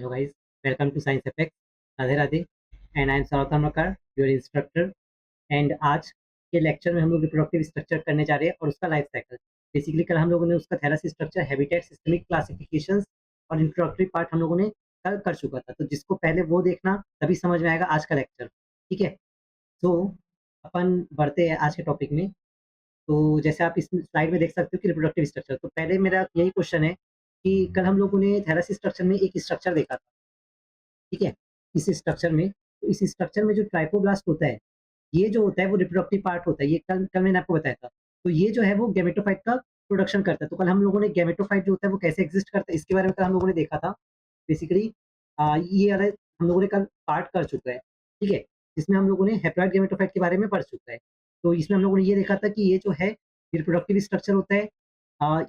Hello guys, welcome to Science Effect. Radhe Radhe and I am Saurabh Makar, your instructor. And आज के lecture में हम लोग रिप्रोडक्टिव स्ट्रक्चर करने जा रहे हैं और उसका लाइफ साइकिल। बेसिकली कल हम लोगों ने उसका थैलेसी स्ट्रक्चर, हैबिटेट, सिस्टमिक क्लासिफिकेशंस और इंट्रोडक्टरी पार्ट हम लोगों ने कल कर चुका था। तो जिसको पहले वो देखना तभी समझ में आएगा आज का लेक्चर। ठीक है, तो अपन बढ़ते हैं आज के टॉपिक में। तो जैसे आप इस स्लाइड में देख सकते हो कि रिप्रोडक्टिव स्ट्रक्चर, तो पहले मेरा यही क्वेश्चन है कि कल हम लोगों ने थैलेसी स्ट्रक्चर में एक स्ट्रक्चर देखा था। ठीक है, इस स्ट्रक्चर में, तो इस स्ट्रक्चर में जो ट्राइकोब्लास्ट होता है, ये जो होता है वो रिप्रोडक्टिव पार्ट होता है। ये कल कल मैंने आपको बताया था। तो ये जो है वो गैमेटोफाइट का प्रोडक्शन करता है। तो कल हम लोगों ने गैमेटोफाइट जो होता है वो कैसे एग्जिस्ट करता है इसके बारे में कल हम लोगों ने देखा था। बेसिकली ये वाला हम लोगों ने कल पार्ट कर चुका है। ठीक है, जिसमें हम लोगों ने हैप्लॉइड गैमेटोफाइट के बारे में पढ़ चुका है। तो इसमें हम लोगों ने ये देखा था कि ये जो है रिप्रोडक्टिव स्ट्रक्चर होता है।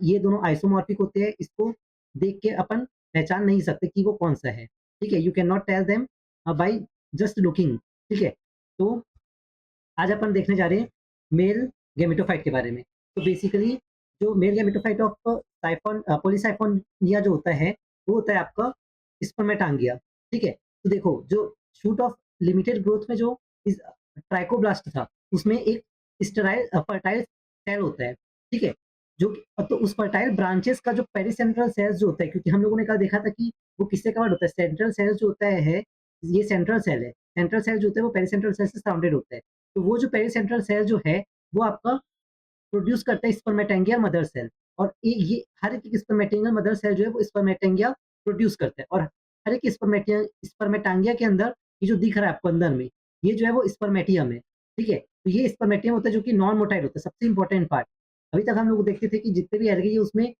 ये दोनों आइसोमॉर्फिक होते हैं। इसको देख के अपन पहचान नहीं सकते कि वो कौन सा है। ठीक है, you can not tell them by just looking. ठीक है, तो आज अपन देखने जा रहे हैं मेल गैमेटोफाइट के बारे में। तो बेसिकली जो male gametophyte of siphon Polysiphonia जो होता है वो होता है आपका स्पर्मेटांगिया। ठीक है, तो देखो जो शूट ऑफ लिमिटेड ग्रोथ में जो इस ट्राइकोब्लास्ट था उसमें एक स्टेराइल फर्टाइल सेल होता है। ठीक है, जो तो उस फर्टाइल ब्रांचेस का जो पेरिसेंट्रल सेल्स जो होता है, क्योंकि हम लोगों ने कल देखा था कि वो किससे कवर्ड होता है, सेंट्रल सेल्स जो होता है ये सेंट्रल सेल है। सेंट्रल सेल जो होता है वो पेरिसेंट्रल सेल से सराउंडेड होता है। तो वो जो पेरिसेंट्रल सेल जो है वो आपका प्रोड्यूस करता है स्पर्मेटेंगिया मदर सेल। और ये हर एक स्पर्मेटेंगिया मदर सेल जो है वो स्पर्मेटेंगिया प्रोड्यूस करता है। और हर एक स्पर्मेटांगिया के अंदर ये जो दिख रहा है आपको अंदर में, ये जो है वो स्पर्मेटियम है। ठीक है, तो ये स्पर्मेटियम होता है जो कि नॉन मोटाइल होता है, सबसे इंपॉर्टेंट पार्ट। अभी तक हम लोग देखते थे कि जितने भी एल्गी है उसमें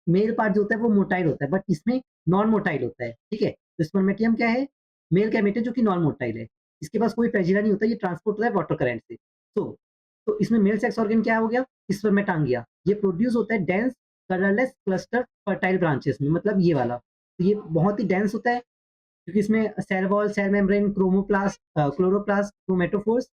मेल पार्ट जो होता है वो मोटाइल होता है, बट इसमें नॉन मोटाइल होता है। ठीक है, तो स्पर्मेटियम क्या है, मेल गैमेट जो कि नॉन मोटाइल है। इसके पास कोई फ्लैजिला नहीं होता, ये ट्रांसपोर्ट होता है वाटर करंट से। तो इसमें मेल सेक्स ऑर्गन क्या हो गया, स्पर्मेटांगिया। ये प्रोड्यूस होता है dense colourless cluster fertile branches में, मतलब ये वाला। तो ये बहुत ही डेंस होता है क्योंकि इसमें cell wall, cell membrane, chromoplast, chloroplast, chromatophores,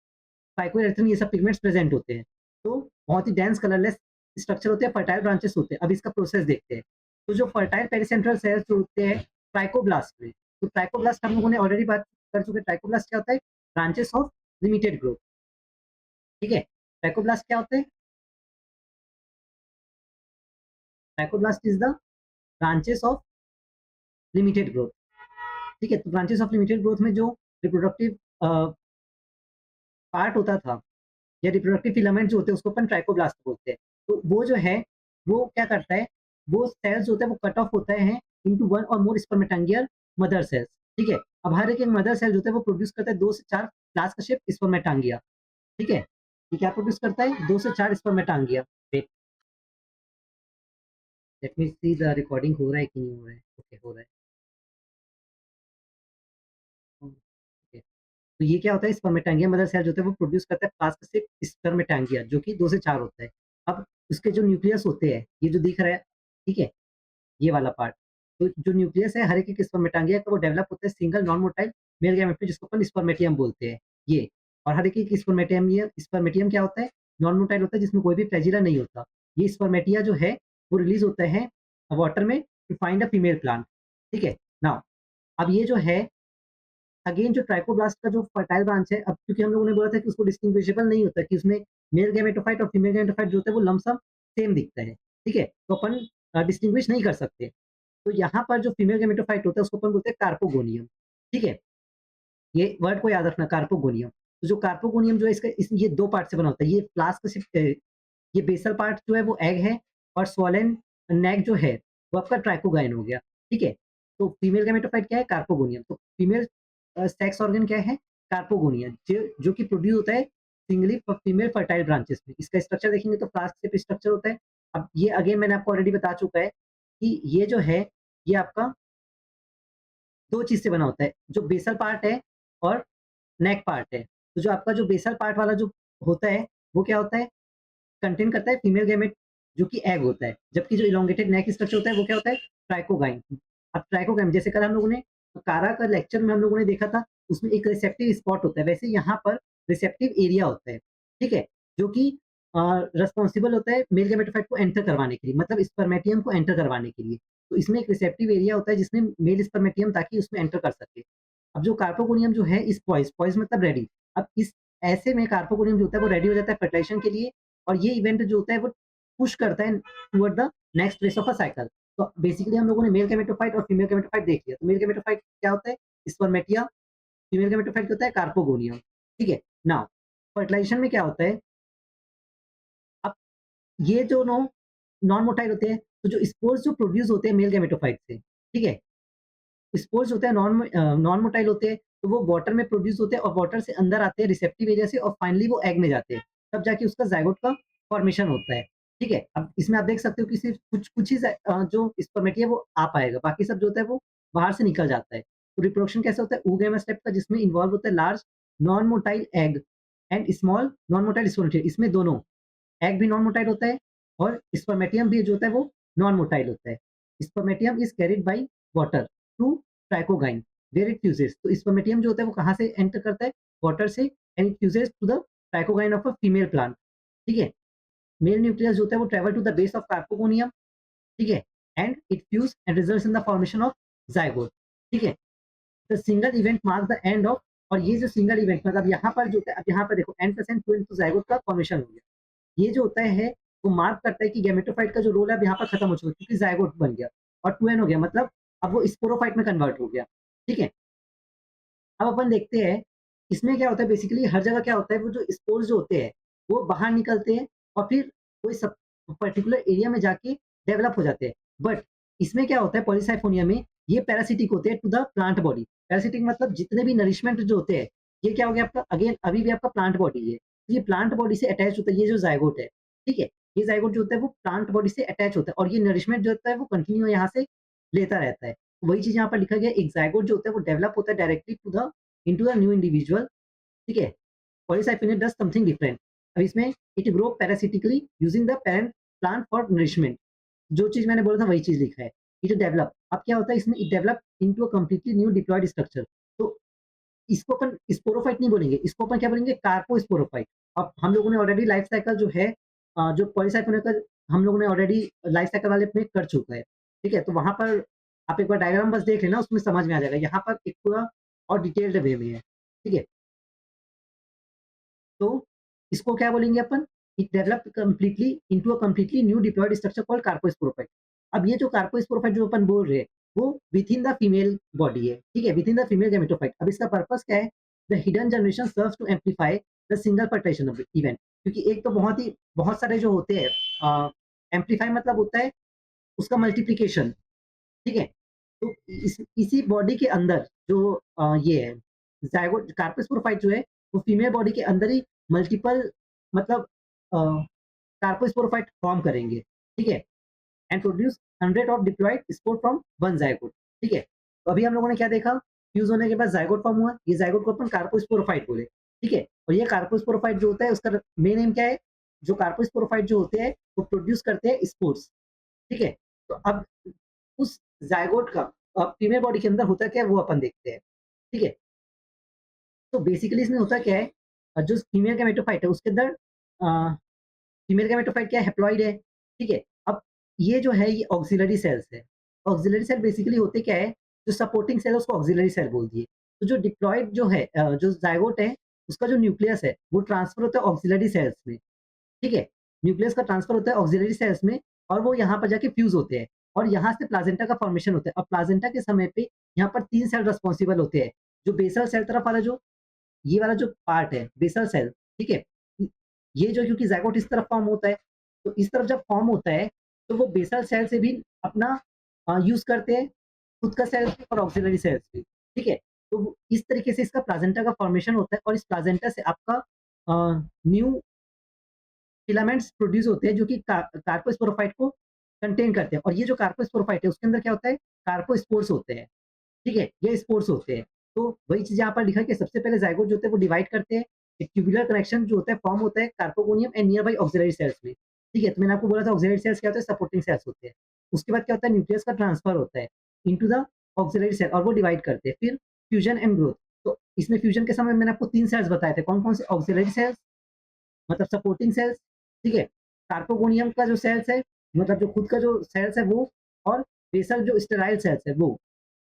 phycoerythrin, ये सब पिगमेंट्स प्रेजेंट होते हैं। तो बहुत ही डेंस कलरलेस स्ट्रक्चर होते हैं, फर्टाइल ब्रांचेस होते हैं। अब इसका प्रोसेस देखते हैं। तो जो फर्टाइल पेरिसेंट्रल सेल्स जो होते हैं ट्राइकोब्लास्ट में, तो ट्राइकोब्लास्ट हम लोगों ने ऑलरेडी बात कर चुके हैं। ट्राइकोब्लास्ट क्या होता है, ब्रांचेस ऑफ लिमिटेड ग्रोथ। ठीक है, ट्राइकोब्लास्ट क्या होते हैं, trichoblast is the branches of limited growth. ठीक है, तो ब्रांचेस ऑफ लिमिटेड ग्रोथ में जो रिप्रोडक्टिव पार्ट होता था या रिप्रोडक्टिव फिलामेंट जो होते हैं उसको अपन ट्राइकोब्लास्ट बोलते हैं। तो वो जो है वो क्या करता है, वो सेल्स जो होते हैं वो कट ऑफ होते हैं इनटू वन और मोर स्पर्मेटांगियल मदर सेल्स। ठीक है, अब हर एक मदर सेल जो होता है वो प्रोड्यूस करता है 2 से 4 फ्लास्क शेप स्पर्मेटांगिया। ठीक है, ये क्या प्रोड्यूस करता है, 2 से 4 spermatangia. Let me see the recording हो रहा है कि नहीं हो रहा है। ओके, हो रहा है। ओके, तो ये क्या होता है, स्पर्मेटांगिया मदर सेल जो होता है वो प्रोड्यूस करता है फ्लास्क शेप स्पर्मेटांगिया जो कि 2 से 4 होता है। अब उसके जो न्यूक्लियस होते हैं, ये जो दिख रहा है, ठीक है, ये वाला पार्ट। तो जो न्यूक्लियस है हर एक स्पर्मेटांगिया का वो डेवलप होता है single non motile male gamete में, जिसको अपन स्पर्मेटियम बोलते हैं। ये और हर एक स्पर्मेटियम स्पर्मेटियम क्या होता है, नॉन मोटाइल होता है जिसमें कोई भी फ्लैजिला नहीं होता। ये स्पर्मेटिया जो है वो रिलीज होता है वाटर में to find a female plant. ठीक है, नाउ अब ये जो है अगेन जो ट्राइकोब्लास्ट का जो फर्टाइल ब्रांच है, अब क्योंकि हम लोगों ने बोला था कि उसको डिस्टिंग्विशेबल नहीं होता कि उसमें मेल गैमेटोफाइट और फीमेल गैमेटोफाइट जो होता है वो लमसम सेम दिखता है। ठीक है, तो अपन डिस्टिंग्विश नहीं कर सकते। तो यहाँ पर जो फीमेल गैमेटोफाइट होता है उसको अपन बोलते हैं कार्पोगोनियम। ठीक है, ये वर्ड को याद रखना, कार्पोगोनियम। तो जो कार्पोगोनियम जो है इसका ये 2 पार्ट से बना होता है। ये फ्लास्क से ये बेसल पार्ट जो है वो एग है और स्वोलन नेक जो है वो आपका ट्राइकोगाइन हो गया। ठीक है, तो फीमेल गैमेटोफाइट क्या है, कार्पोगोनियम। तो फीमेल सेक्स ऑर्गन क्या है, कार्पोगोनियम, जो कि प्रोड्यूस होता है सिंगली फीमेल फर्टाइल ब्रांचेस में। इसका स्ट्रक्चर देखेंगे तो फ्लास्क शेप स्ट्रक्चर होता है। अब ये अगेन मैंने आपको ऑलरेडी बता चुका है कि ये जो है ये आपका 2 चीज़ से बना होता है, जो बेसल पार्ट है और नेक पार्ट है। तो जो आपका जो बेसल पार्ट वाला जो होता है वो क्या होता है, कंटेन करता है फीमेल गैमेट जो कि एग होता है, जबकि जो इलोंगेटेड नेक स्ट्रक्चर होता है वो क्या होता है, ट्राइकोगाइन। अब ट्राइकोगाइन जैसे कल हम लोगों ने कारा का लेक्चर में हम लोगों ने देखा था, उसमें एक रिसेप्टिव स्पॉट होता है, वैसे यहाँ पर रिसेप्टिव एरिया होता है। ठीक है, जो कि रिस्पॉन्सिबल होता है मेल गैमेटोफाइट को एंटर करवाने के लिए, मतलब स्पर्मेटियम को एंटर करवाने के लिए। तो इसमें एक रिसेप्टिव एरिया होता है जिसमें मेल स्पर्मेटियम ताकि उसमें एंटर कर सके। अब जो कार्पोगोनियम जो है इस पॉइज़ पॉइज़ मतलब रेडी। अब इस ऐसे में कार्पोगोनियम जो होता है वो रेडी हो जाता है फर्टिलाइज़ेशन के लिए और ये इवेंट जो होता है वो पुश करता है toward the next phase of a cycle. तो बेसिकली हम लोगों ने मेल गेमेटोफाइट और फीमेल गेमेटोफाइट देख लिया। तो मेल गेमेटोफाइट क्या होता है? स्पर्मेटिया, फीमेल गेमेटोफाइट क्या होता है? कार्पोगोनियम, ठीक है? नाउ फर्टिलाइज़ेशन में क्या होता है? अब ये दोनों नॉन मोटाइल होते हैं, तो जो स्पोर्स जो प्रोड्यूस होते हैं मेल गेमेटोफाइट से, ठीक है? स्पोर्स होते हैं नॉन मोटाइल होते हैं, तो वो वाटर में प्रोड्यूस होते हैं और वाटर से अंदर आते हैं रिसेप्टिव एरिया से और फाइनली वो एग में जाते हैं। तब जाके उसका ज़ायगोट का फॉर्मेशन होता है, ठीक है? अब इसमें आप देख सकते हो कि सिर्फ़ कुछ कुछ ही जो स्पर्मेटिया है वो आ पाएगा, बाकी सब जो होता है वो बाहर से निकल जाता है। तो रिप्रोडक्शन कैसे होता है? oogamous टाइप का जिसमें इन्वॉल्व होता है large non motile egg and small non motile spermatia इसमें दोनों एग भी नॉन मोटाइल होता है और स्पर्मेटियम भी जो होता है वो नॉन मोटाइल होता है। Spermatium is carried by water to trichogyne where it fuses. तो स्पर्मेटियम जो होता है वो कहाँ से एंटर करता है? वाटर से and it fuses to the trichogyne of a female plant, ठीक है? मेल न्यूक्लियस जो होता है वो travel to the base of carpogonium, ठीक है? And it fuse and results in the formation of zygote, ठीक है? The single event marks the end of और ये जो सिंगल इवेंट मतलब यहाँ पर जो होता है अब यहाँ पर देखो N% 2 इंटू ज़ायगोट का फॉर्मेशन हो गया। ये जो होता है वो मार्क करता है कि गैमेटोफाइट का जो रोल है अब यहाँ पर खत्म हो चुका है क्योंकि ज़ायगोट बन गया और 2n हो गया मतलब अब वो स्पोरोफाइट में कन्वर्ट हो गया, ठीक है? अब अपन देखते हैं इसमें क्या होता है बेसिकली हर जगह क्या होता है वो जो स्पोर्स जो होते हैं वो बाहर निकलते हैं और फिर कोई सब पर्टिकुलर एरिया में जाके डेवलप हो जाते हैं। बट इसमें क्या होता है पॉलीसाइफोनिया में ये पैरासिटिक होते हैं to the plant body. Parasitic मतलब जितने भी नरिशमेंट जो होते हैं ये क्या हो गया आपका अगेन अभी भी आपका प्लांट बॉडी है। तो ये प्लांट बॉडी से अटैच होता है ये जो ज़ायगोट है, ठीक है? ये ज़ायगोट जो होता है वो प्लांट बॉडी से अटैच होता है और ये नरिशमेंट जो होता है वो कंटिन्यू यहाँ से लेता रहता है। वही चीज़ यहाँ पर लिखा गया है एक ज़ायगोट जो होता है वो डेवलप होता है directly to the into a new individual, ठीक है? Polycyphenia does something different. अब इसमें it grow parasitically using the parent plant for nourishment. जो चीज़ मैंने बोला था वही चीज़ लिखा है। It develop अब क्या होता है इसमें it develop into a completely new diploid structure. तो इसको अपन स्पोरोफाइट नहीं बोलेंगे, इसको अपन क्या बोलेंगे कार्पोस्पोरोफाइट। अब हम लोगों ने ऑलरेडी लाइफ साइकिल जो है जो पॉलीसाइफोनिया का हम लोगों ने ऑलरेडी लाइफ साइकिल वाले में कर चुका है, ठीक है? तो वहाँ पर आप एक बार डायग्राम बस देख लेना उसमें समझ में आ जाएगा। यहाँ पर एक पूरा और डिटेल्ड वे में है, ठीक है? तो इसको क्या बोलेंगे अपन? It develop completely into a completely new diploid structure called carposporophyte. अब ये जो कार्पोस्पोरोफाइट जो अपन बोल रहे हैं, वो within the female body है, ठीक है? Within the female gametophyte. अब इसका पर्पस क्या है? The hidden generation serves to amplify the single fertilization of the event क्योंकि एक तो बहुत सारे जो होते हैं एम्प्लीफाई मतलब होता है उसका मल्टीप्लिकेशन, ठीक है? तो इसी बॉडी के अंदर जो ये है ज़ायगोट कार्पोस्पोरोफाइट जो है वो फीमेल बॉडी के अंदर ही मल्टीपल मतलब कार्पोस्पोरोफाइट फॉर्म करेंगे, ठीक है? And produce 100 of diploid spore from one zygote, ठीक है? तो अभी हम लोगों ने क्या देखा? फ्यूज़ होने के बाद ज़ायगोट फॉर्म हुआ, ये ज़ायगोट को अपन कार्पोस्पोरोफाइट बोले, ठीक है? और ये कार्पोस्पोरोफाइट जो होता है उसका मेन एम क्या है? जो कार्पोस्पोरोफाइट जो होते हैं वो प्रोड्यूस करते हैं स्पोर्स, ठीक है? तो अब उस ज़ायगोट का फीमेल बॉडी के अंदर होता क्या है वो अपन देखते हैं, ठीक है? तो बेसिकली इसमें होता क्या है जो फीमेल गैमेटोफाइट है उसके अंदर फीमेल गैमेटोफाइट क्या है हैप्लॉइड है, ठीक है? अब ये जो है ये ऑक्सिलरी सेल्स है। ऑक्सिलरी सेल बेसिकली होते क्या है जो सपोर्टिंग सेल है उसको ऑक्सिलरी सेल बोल दिए। तो जो डिप्लॉइड जो है जो ज़ायगोट है उसका जो न्यूक्लियस है वो ट्रांसफर होता है ऑक्सिलरी सेल्स में। ठीक है? न्यूक्लियस का ट्रांसफर होता है ऑक्सिलरी सेल्स में और वो यहाँ पर जाके फ्यूज़ होते हैं और यहाँ से प्लाज़ेंटा का फॉर्मेशन होता है। अब प्लाज़ेंटा के समय पे यहाँ पर 3 सेल रिस्पॉन्सिबल होते हैं। जो बेसल सेल तरफ वाला जो ये वाला जो पार्ट है बेसल सेल, ठीक है? ये जो क्योंकि ज़ायगोट इस तरफ फॉर्म होता है, तो इस तरफ जब फॉर्म होता है, तो वो बेसल सेल से भी अपना यूज़ करते हैं, खुद का सेल्स भी और ऑक्सिलरी सेल्स भी, ठीक है? तो इस तरीके से इसका प्लाज़ेंटा का फॉर्मेशन होता है और इस प्लाज़ेंटा से आपका न्यू फिलामेंट्स प्रोड्यूस होते हैं जो कि कार्पोस्पोरोफाइट को कंटेन करते हैं और ये जो कार्पोस्पोरोफाइट है उसके अंदर क्या होता है कार्पोस्पोर्स होते हैं, ठीक है? ये स्पोर्स होते हैं। तो वही चीज़ यहाँ पर लिखा है कि सबसे पहले ज़ायगोट जो होते हैं वो डिवाइड करते हैं। एक ट्यूबुलर कनेक्शन जो होता है फॉर्म होता है carpogonium and nearby auxiliary cells में, ठीक है? तो मैंने आपको बोला था ऑक्सिलरी सेल्स क्या होता है सपोर्टिंग सेल्स होते हैं। उसके बाद क्या होता है न्यूक्लियस का ट्रांसफर होता है इंटू द ऑक्सिलरी सेल और वो डिवाइड करते हैं। फिर फ्यूजन एंड ग्रोथ। तो इसमें फ्यूजन के समय मैंने आपको 3 सेल्स बताए थे। कौन-कौन से? ऑक्सिलरी सेल्स मतलब सपोर्टिंग सेल्स, ठीक है? कार्पोगोनियम का जो सेल्स है, मतलब जो खुद का जो सेल्स है वो और बेसल जो स्टेराइल सेल्स है वो,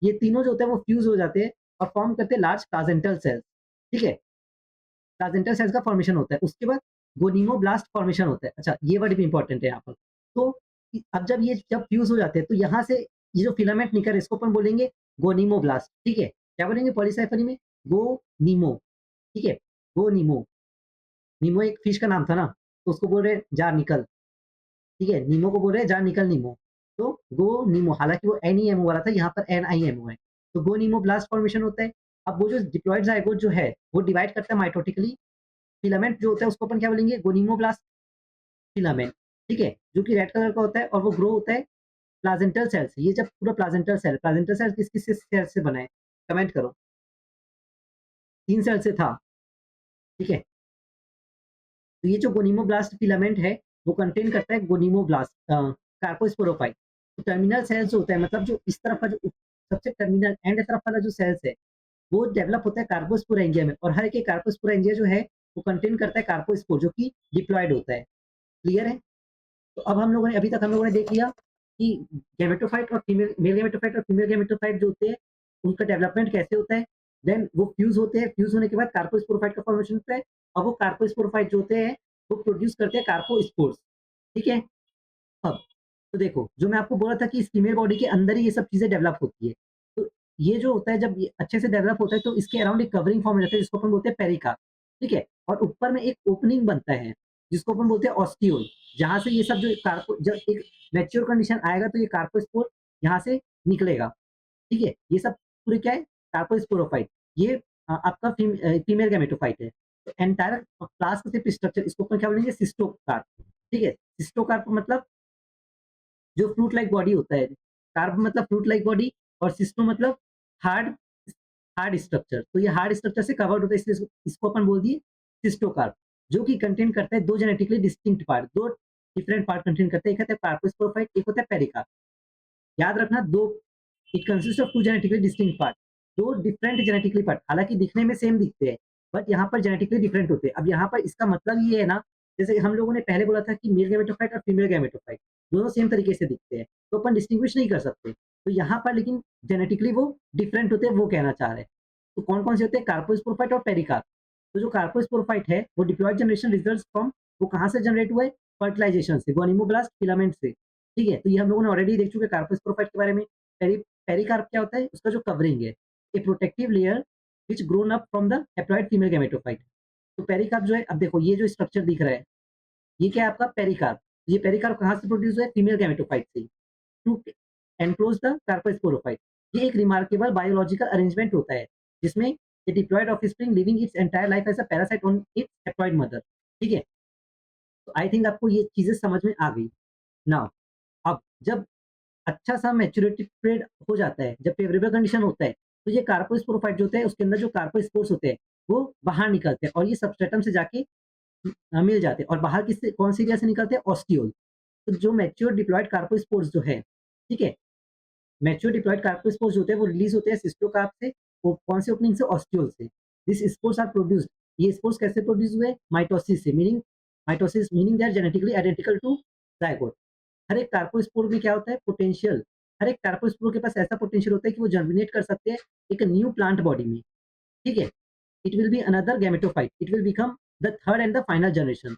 ये तीनों जो होते हैं वो फ्यूज हो जाते हैं और फॉर्म करते हैं लार्ज प्लाजेंटल सेल्स। ठीक है, प्लाजेंटल सेल्स का फॉर्मेशन होता है, उसके बाद गोनिमोब्लास्ट फॉर्मेशन होता है। अच्छा, ये वर्ड भी इंपॉर्टेंट है यहाँ पर। तो अब जब ये जब फ्यूज हो जाते हैं तो यहाँ से ये जो फिलामेंट निकल रहा है इसको अपन बोलेंगे गोनिमोब्लास्ट। ठीक है, क्या बोलेंगे पॉलीसाइफनी में? गोनीमो। ठीक है, गोनीमो। नीमो एक फिश का नाम था ना, तो उसको बोल रहे हैं जा निकल। ठीक है, नीमो को बोल रहे हैं जा निकल नीमो। तो गो नीमो, हालांकि वो NEMO वाला था, यहाँ पर NIMO है। तो गो नीमो ब्लास्ट फॉर्मेशन होता है। अब वो जो डिप्लॉयड जाइगोट जो है वो डिवाइड करता है माइटोटिकली। फिलामेंट जो होता है उसको अपन क्या बोलेंगे? गोनीमोब्लास्ट फिलामेंट। ठीक है, जो कि रेड कलर का होता है और वो ग्रो होता है प्लाजेंटल सेल से। ये जब पूरा प्लाजेंटल सेल किस किस सेल से बना है? कमेंट करो। 3 सेल से था। ठीक है, तो ये जो गोनीमोब्लास्ट फिलामेंट है वो कंटेन करता है गोनीमोब्लास्ट कार्पोस्पोरोफाइट। तो टर्मिनल सेल्स जो होता है, मतलब जो इस तरफ का जो सबसे टर्मिनल एंड तरफ वाला जो सेल्स है वो डेवलप होता है कार्पोस्पोरेंजिया में, और हर एक कार्पोस्पोरेंजिया जो है वो कंटेन करता है कार्पोस्पोर जो कि डिप्लॉयड होता है। क्लियर है? तो अब हम लोगों ने अभी तक हम लोगों ने देख लिया कि गैमेटोफाइट और फीमेल मेल गैमेटोफाइट और फीमेल गैमेटोफाइट जो होते हैं उनका डेवलपमेंट कैसे होता है। देन वो फ्यूज होते हैं, फ्यूज होने के बाद कार्पोस्पोरोफाइट का फॉर्मेशन होता है, और वो कार्पोस्पोरोफाइट जो होते हैं वो प्रोड्यूस करते हैं कार्पोस्पोर्स। ठीक है, अब तो देखो जो मैं आपको बोल रहा था कि इस फीमेल बॉडी के अंदर ही ये सब चीजें डेवलप होती है। तो ये जो होता है जब ये अच्छे से डेवलप होता है तो इसके अराउंड एक कवरिंग फॉर्म हो जाता है जिसको अपन बोलते हैं पेरिकार्प। ठीक है, और ऊपर में एक ओपनिंग बनता है जिसको अपन बोलते हैं ऑस्टियोल, जहां से ये सब जो कार्पो जब एक मैच्योर कंडीशन आएगा तो ये कार्पोस्पोर यहाँ से निकलेगा। ठीक है, ये सब पूरे क्या है? कार्पोस्पोरोफाइट। ये आपका फीमेल गैमेटोफाइट है। तो एंटायर क्लास का सिर्फ स्ट्रक्चर इसको अपन क्या बोलेंगे? सिस्टोकार्प। ठीक है, सिस्टोकार्प मतलब जो फ्रूट लाइक बॉडी होता है। कार्ब मतलब फ्रूट लाइक बॉडी, और सिस्टो मतलब हार्ड हार्ड स्ट्रक्चर। तो ये हार्ड स्ट्रक्चर से कवर्ड होता है, इसलिए इसको अपन बोल दिए सिस्टोकार्प, जो कि कंटेन करता है दो जेनेटिकली डिस्टिंक्ट पार्ट, दो डिफरेंट पार्ट कंटेन करता है। एक होता है कार्पोस्पोरोफाइट, एक होता है पेरिकार्प। याद रखना, दो, it consist of two genetically distinct part, दो डिफरेंट जेनेटिकली पार्ट, हालांकि दिखने में सेम दिखते हैं बट यहाँ पर जेनेटिकली डिफरेंट होते हैं। अब यहाँ पर इसका मतलब ये है ना, जैसे हम लोगों ने पहले बोला था कि मेल गैमेटोफाइट और फीमेल गैमेटोफाइट दोनों सेम तरीके से दिखते हैं, तो अपन डिस्टिंग्विश नहीं कर सकते। तो यहाँ पर लेकिन जेनेटिकली वो डिफरेंट होते हैं, वो कहना चाह रहे हैं। तो कौन कौन से होते हैं? कार्पोस्पोरोफाइट और पेरिकार्प। तो जो कार्पोस्पोरोफाइट है वो डिप्लॉयड जनरेशन रिजल्ट फ्रॉम, वो कहाँ से जनरेट हुआ है? फर्टिलाइजेशन से, गोनिमोब्लास्ट फिलामेंट से। ठीक है, तो ये हम लोगों ने ऑलरेडी देख चुके हैं कार्पोस्पोरोफाइट के बारे में। पेरिकार्प क्या होता है? उसका जो कवरिंग है, ए protective layer which grown up from the haploid female gametophyte. तो पेरिकार्प जो है, अब देखो ये जो स्ट्रक्चर दिख रहा है ये क्या है? आपका पेरिकार्प। ये पेरिकार्प कहाँ से प्रोड्यूस हुआ है? फीमेल गैमेटोफाइट से, टू एनक्लोज द कार्पोस्पोरोफाइट। ये एक रिमार्केबल बायोलॉजिकल अरेंजमेंट होता है जिसमें a diploid offspring living its entire life as a parasite on its haploid mother. ठीक है, तो आई थिंक आपको ये चीजें समझ में आ गई। नाउ अब जब अच्छा सा मैच्योरिटी पीरियड हो जाता है, जब फेवरेबल कंडीशन होता है, तो ये कार्पोस्पोरोफाइट जो होते हैं उसके अंदर जो कार्पोस्पोर्स होते हैं वो बाहर निकलते हैं और ये सबस्ट्रेटम से जाके मिल जाते हैं, और बाहर किससे, कौन सी एरिया से निकलते हैं? ऑस्टियोल। तो जो मैच्योर डिप्लॉयड कार्पोस्पोर्स जो है, ठीक है, मैच्योर डिप्लॉयड कार्पोस्पोर्स जो होते हैं वो रिलीज होते हैं सिस्टोकार्प से। वो कौन से ओपनिंग से? ऑस्टियोल से। This spores are produced. ये स्पोर्स कैसे प्रोड्यूस हुए? माइटोसिस से, meaning they are genetically identical to zygote. हर एक कार्पोस्पोर में क्या होता है? पोटेंशियल। हर एक कार्पोस्पोर के पास ऐसा पोटेंशियल होता है कि वो जर्मिनेट कर सकते हैं एक न्यू प्लांट बॉडी में। ठीक है, it will be another gametophyte, it will become the third and the final generation.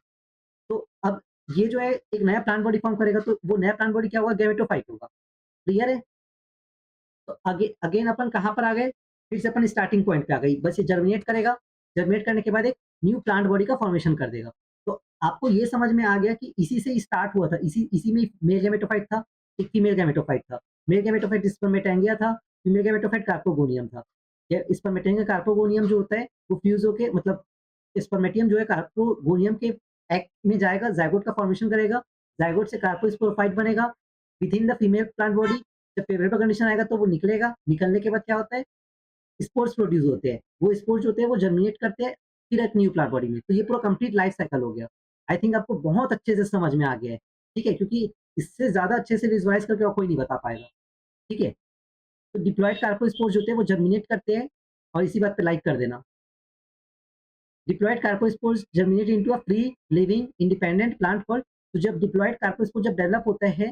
तो अब ये जो है एक नया प्लांट बॉडी फॉर्म करेगा, तो वो नया प्लांट बॉडी क्या होगा? गैमेटोफाइट होगा। क्लियर है? तो अगेन अपन कहाँ पर आ गए? फिर से अपन स्टार्टिंग पॉइंट पे आ गई, बस ये जर्मिनेट करेगा। जर्मिनेट करने के बाद एक न्यू प्लांट बॉडी का फॉर्मेशन कर देगा। तो आपको ये समझ में आ गया कि इसी से स्टार्ट हुआ था, इसी इसी में मेल गैमेटोफाइट था, एक फीमेल गैमेटोफाइट था। मेल गैमेटोफाइट स्पर्मेटेंगिया था, फीमेल गैमेटोफाइट कार्पोगोनियम था। ये स्पर्मेटेंगिया कार्पोगोनियम जो होता है वो फ्यूज होके, मतलब स्पर्मेटियम जो है कार्पोगोनियम के एक्ट में जाएगा, जाइगोट का फॉर्मेशन करेगा, जाइगोट से कार्पोस्पोरोफाइट बनेगा with in the female plant body. जब फेवरेबल कंडीशन आएगा तो वो निकलेगा, निकलने के बाद क्या होता है? स्पोर्स प्रोड्यूस होते हैं, वो स्पोर्स जो होते हैं वो जर्मिनेट करते हैं फिर एक न्यू प्लांट बॉडी में। तो ये पूरा कंप्लीट लाइफ साइकिल हो गया। आई थिंक आपको बहुत अच्छे से समझ में आ गया है। ठीक है, क्योंकि इससे ज्यादा अच्छे से विजुअलाइज करके और कोई नहीं बता पाएगा। ठीक है, तो डिप्लॉयड कार्पोस्पोर्स जो होते हैं वो जर्मिनेट करते हैं, और इसी बात पे लाइक कर देना। Diploid carpospores germinate into a free living independent plant for. तो जब डिप्लॉयड कार्पोस्पोर जब डेवलप होता है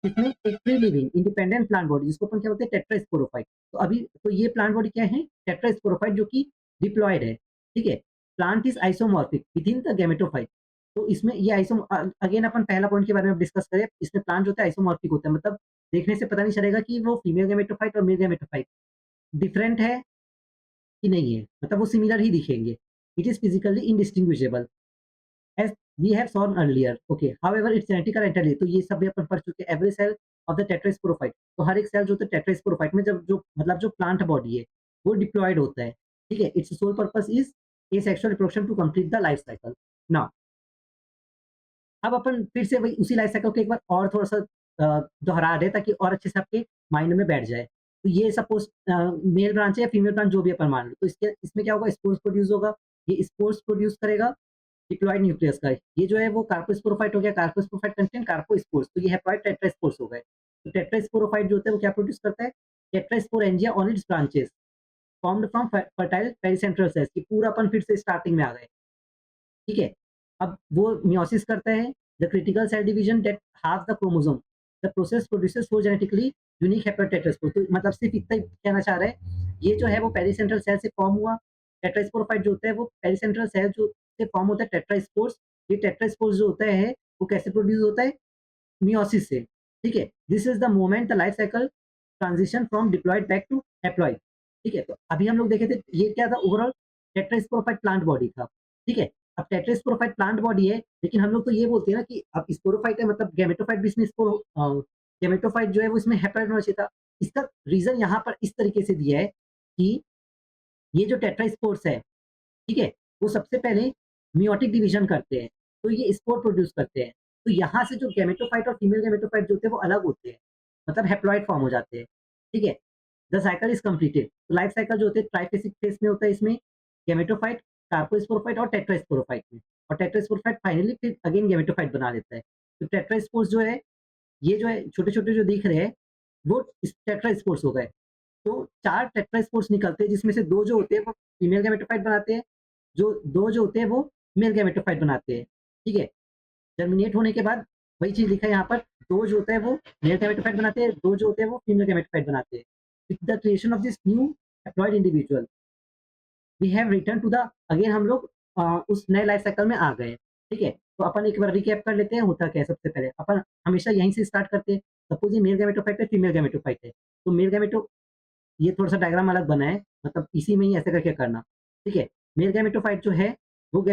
इसमें एक free living independent plant body जिसको अपन क्या बोलते हैं टेट्रास्पोरोफाइट। तो अभी तो ये प्लांट बॉडी क्या है टेट्रास्पोरोफाइट जो कि डिप्लॉयड है, ठीक है। Plant is isomorphic with in the gametophyte. तो इसमें ये आइसो अगेन अपन पहला पॉइंट के बारे में डिस्कस करें, इसमें प्लांट जो होता है आइसोमॉर्फिक होता है, मतलब देखने से पता नहीं चलेगा कि वो फीमेल गैमेटोफाइट और मेल गैमेटोफाइट डिफरेंट है कि नहीं है, मतलब वो सिमिलर ही दिखेंगे। It is physically indistinguishable as we have shown earlier. Okay, however it's genetical entirely, तो ये सब भी अपन पढ़ चुके हैं। every cell of the tetrasporophyte, तो हर एक सेल जो होता है टेट्रास्पोरोफाइट में जब जो मतलब जो प्लांट बॉडी है वो डिप्लॉयड होता है, ठीक है। It's sole purpose is asexual reproduction to complete the life cycle. Now अब अपन फिर से वही उसी लाइफ साइकिल को एक बार और थोड़ा-सा दोहरा दें ताकि और अच्छे से आपके माइंड में बैठ जाए। तो ये सपोज़ मेल ब्रांच है या फीमेल ब्रांच जो भी अपन मान लो, तो इसके इसमें क्या होगा स्पोर्स प्रोड्यूस होगा, ये स्पोर्स प्रोड्यूस करेगा डिप्लॉयड न्यूक्लियस का। ये जो है वो कार्पोस्पोरोफाइट हो गया, कार्पोस्पोरोफाइट कंटेन कार्पोस्पोर्स, तो ये हैप्लॉइड टेट्रास्पोर्स हो गए। तो टेट्रास्पोरोफाइट जो होता है वो क्या प्रोड्यूस करता है? Tetrasporangia on its branches formed from fertile pericentral cells. ये पूरा अपन फिर से स्टार्टिंग में आ गए। ठीक है। अब वो मियोसिस करता है the critical cell division that half the chromosome the process produces four genetically unique haploid tetraspore. तो मतलब सिर्फ इतना ही कहना चाह रहे हैं, ये जो है वो पेरिसेंट्रल सेल से फॉर्म हुआ। टेट्रास्पोरोफाइट जो होता है वो पेरिसेंट्रल सेल जो से फॉर्म होता है टेट्रास्पोर्स। ये टेट्रास्पोर्स जो होता है वो कैसे प्रोड्यूस होता है? मियोसिस से। ठीक है। This is the moment the life cycle transition from diploid back to haploid. ठीक है। तो अभी हम लोग देखे थे ये क्या था ओवरऑल टेट्रास्पोरोफाइट प्लांट बॉडी था। ठीक है। अब टेट्रास्पोरोफाइट प्लांट बॉडी है, लेकिन हम लोग तो ये बोलते हैं ना कि अब स्पोरोफाइट है मतलब गैमेटोफाइट भी इसमें इसको गैमेटोफाइट जो है वो इसमें हैप्लॉइड होना चाहिए था। इसका रीजन यहाँ पर इस तरीके से दिया है कि ये जो टेट्रास्पोर्स है, ठीक है, वो सबसे पहले मियोटिक डिवीजन करते हैं, तो ये स्पोर प्रोड्यूस करते हैं। तो यहाँ से जो गैमेटोफाइट और फीमेल गैमेटोफाइट जो होते हैं वो अलग होते हैं, मतलब हैप्लॉइड फॉर्म हो जाते हैं। ठीक है। The cycle is completed. तो लाइफ साइकिल जो होते हैं ट्राइफेसिक फेज में होता है, इसमें गैमेटोफाइट, कार्पोस्पोरोफाइट और टेट्रास्पोरोफाइट में। और टेट्रास्पोरोफाइट फाइनली फिर अगेन गैमेटोफाइट बना देता है। तो टेट्रास्पोर्स जो है, ये जो है छोटे-छोटे जो दिख रहे हैं, वो इस टेट्रास्पोर्स हो गए। तो 4 टेट्रास्पोर्स निकलते हैं जिसमें से 2 जो होते हैं वो फीमेल गैमेटोफाइट बनाते हैं, जो 2 जो होते हैं वो मेल गैमेटोफाइट बनाते हैं। ठीक है। जर्मिनेट होने के बाद वही चीज़ लिखा है यहाँ पर, 2 जो होता है वो मेल गैमेटोफाइट बनाते हैं, 2 जो होते हैं वो फीमेल गैमेटोफाइट बनाते हैं। With the creation of this new haploid individual we have return to the अगेन हम लोग उस नए लाइफ साइकिल में आ गए। ठीक है। तो अपन एक बार रिकैप कर लेते हैं होता क्या है। सबसे पहले अपन हमेशा यहीं से स्टार्ट करते हैं। सपोज ये मेल गैमेटोफाइट है, फीमेल गैमेटोफाइट है। तो मेल गैमेटो ये थोड़ा-सा डायग्राम अलग बना है, मतलब इसी में ही ऐसे करके करना, ठीक है? मेल गैमेटोफाइट जो है, वो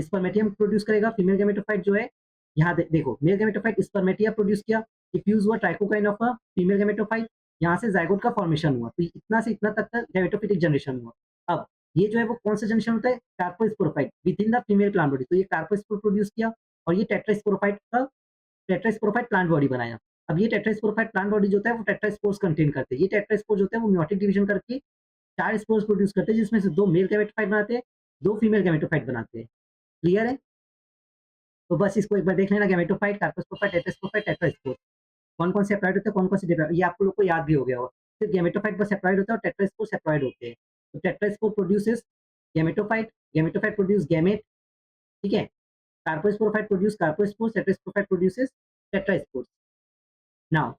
स्पर्मेटियम प्रोड्यूस करेगा, फीमेल गैमेटोफाइट जो है, यहाँ देखो मेल गैमेटोफाइट स्पर्मेटिया प्रोड्यूस किया, डिफ्यूज़ हुआ ट्राइकोकाइन ऑफ अ फीमेल गैमेटोफाइट, यहाँ से ज़ायगोट का फॉर्मेशन हुआ, तो इतना से इतना तक का गैमेटोफिटिक जनरेशन हुआ। अब ये जो है वो कौन सा जनरेशन होता है? Carposporophyte within the female plant body, तो ये कार्पोस्पोर प्रोड्यूस किया और ये टेट्रास्पोरोफाइट प्लांट बॉडी बनाया। अब ये टेट्रास्पोरोफाइट प्लांट बॉडी जो होता है वो टेट्रास्पोर्स कंटेन करते हैं। ये टेट्रास्पोर जो होते हैं वो मियोटिक डिवीजन करके 4 स्पोर्स प्रोड्यूस करते हैं जिसमें से 2 मेल गैमेटोफाइट बनाते हैं, 2 फीमेल गैमेटोफाइट बनाते हैं। क्लियर है? तो बस इसको एक बार देख लेना गैमेटोफाइट, कार्पोस्पोरोफाइट, टेट्रास्पोरोफाइट, टेट्रास्पोर। कौन-कौन से हैप्लॉइड होते हैं, कौन-कौन से डिप्लॉइड, ये आपको लोग को याद भी हो गया होगा। सिर्फ गैमेटोफाइट बस हैप्लॉइड होता है और टेट्रास्पोर हैप्लॉइड होते हैं। तो tetraspore produces gametophyte, gametophyte produce gamete, ठीक है? Carposporophyte produce carpospores, tetrasporophyte produces tetraspores. Now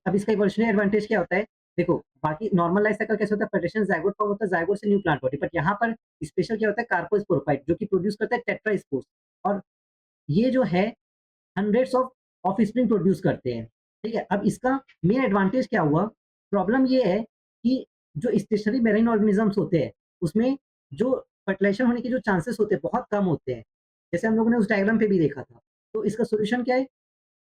अब इसका इवोल्यूशनरी एडवांटेज क्या होता है? देखो, बाकी नॉर्मल लाइफ साइकिल कैसे होता है? फेडरेशन ज़ायगोट फॉर्म होता है, ज़ायगोट से न्यू प्लांट बॉडी, बट यहाँ पर स्पेशल क्या होता है? कार्पोस्पोरोफाइट जो कि प्रोड्यूस करता है टेट्रास्पोर्स, और ये जो है हंड्रेड्स ऑफ ऑफस्प्रिंग प्रोड्यूस करते हैं। ठीक है। अब इसका मेन एडवांटेज क्या हुआ? प्रॉब्लम ये है कि जो स्टेशनरी मेराइन ऑर्गेनिजम्स होते हैं, उसमें जो फर्टिलाइजेशन होने के जो चांसेस होते हैं बहुत कम होते हैं, जैसे हम लोगों ने उस डायग्राम पे भी देखा था। तो इसका सॉल्यूशन क्या है?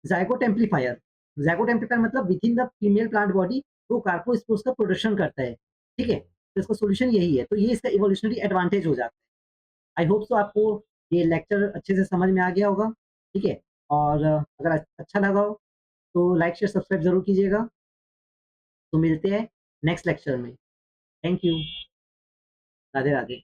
Zygote amplifier. ज़ायगोट एम्पलीफायर मतलब within the female plant body वो कार्पोस्पोर्स का प्रोडक्शन करता है। ठीक है? तो इसका सॉल्यूशन यही है। तो ये इसका इवोल्यूशनरी एडवांटेज हो जाता है। आई होप सो आपको ये लेक्चर अच्छे से समझ में आ गया होगा। ठीक है? और अगर अच्छा लगा हो तो लाइक, शेयर, सब्सक्राइब ज़रूर कीजिएगा। तो मिलते हैं नेक्स्ट लेक्चर में। Thank you. राधे, राधे।